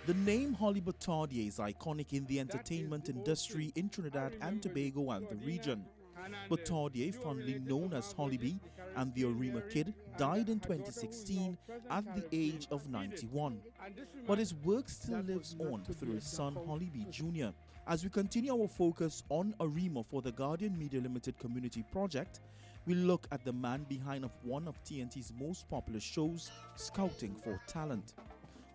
The name Holly Botardier is iconic in the entertainment industry in Trinidad and Tobago and the region. Botardier, fondly known as Holly B and the Arima Kid, died in 2016 at the age of 91. But his work still lives on through his son Holly B Jr. As we continue our focus on Arima for the Guardian Media Limited Community Project, we look at the man behind one of TNT's most popular shows, Scouting for Talent.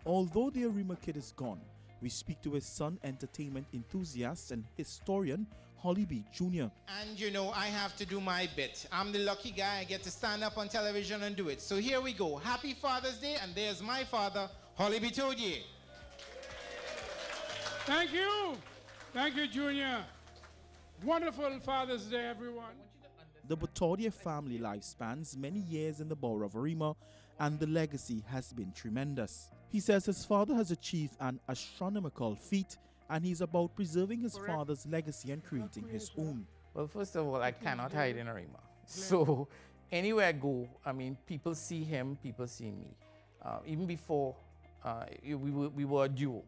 Although the Arima Kid is gone, we speak to his son, entertainment enthusiast and historian Holly B Jr. And you know, I have to do my bit. I'm the lucky guy, I get to stand up on television and do it. So here we go. Happy Father's Day, and there's my father, Holly Botardier. Thank you. Thank you, Junior. Wonderful Father's Day, everyone. The Botardier family life spans many years in the borough of Arima, and the legacy has been tremendous. He says his father has achieved an astronomical feat, and he's about preserving his father's legacy and creating his own. Well, first of all, I cannot hide in Arima. So anywhere I go, I mean, people see him, people see me. Even before, we were a duo,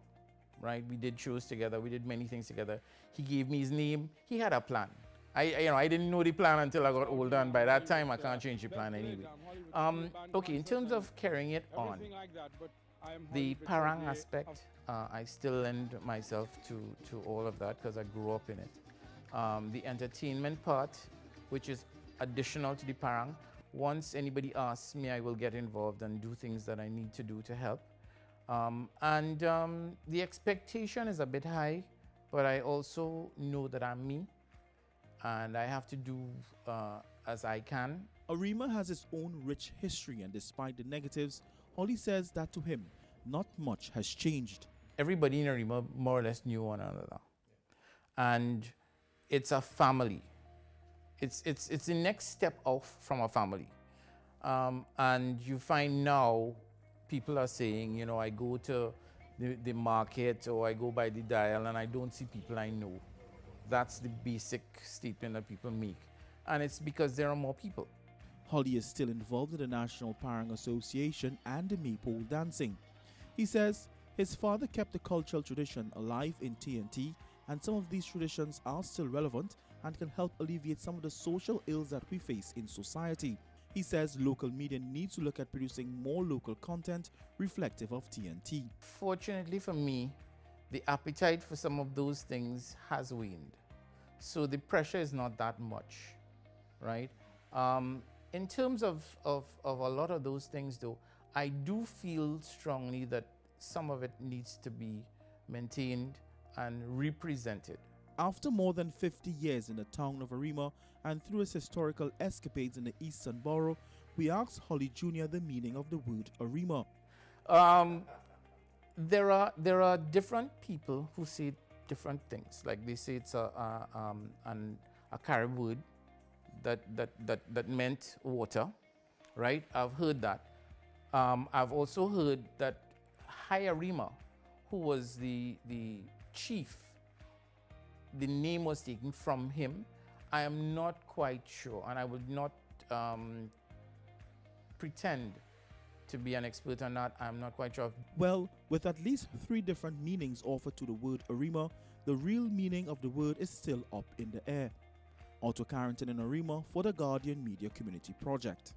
right? We did shows together, we did many things together. He gave me his name, he had a plan. I didn't know the plan until I got older, and by that time I can't change the plan anyway. Okay, in terms of carrying it on, the parang aspect, I still lend myself to all of that because I grew up in it. The entertainment part, which is additional to the parang, once anybody asks me, I will get involved and do things that I need to do to help. The expectation is a bit high, but I also know that I'm me, and I have to do as I can. Arima has its own rich history, and despite the negatives, Holly says that to him, not much has changed. Everybody in Arima more or less knew one another. And it's a family. It's the next step off from a family. And you find now people are saying, you know, I go to the market or I go by the dial and I don't see people I know. That's the basic statement that people make. And it's because there are more people. Holly is still involved in the National Parang Association and the maypole dancing. He says his father kept the cultural tradition alive in TNT, and some of these traditions are still relevant and can help alleviate some of the social ills that we face in society. He says local media needs to look at producing more local content reflective of TNT. Fortunately for me, the appetite for some of those things has waned. So the pressure is not that much, right? In terms of a lot of those things though, I do feel strongly that some of it needs to be maintained and represented. After more than 50 years in the town of Arima and through his historical escapades in the Eastern Borough, we asked Holly Jr. the meaning of the word Arima. There are different people who say different things. Like they say it's a Carib word that meant water, right? I've heard that. I've also heard that High Arima, who was the chief, the name was taken from him. I am not quite sure, and I will not pretend to be an expert on that. I'm not quite sure. Well, with at least 3 different meanings offered to the word Arima, the real meaning of the word is still up in the air. Otto Carrington in Arima for the Guardian Media Community Project.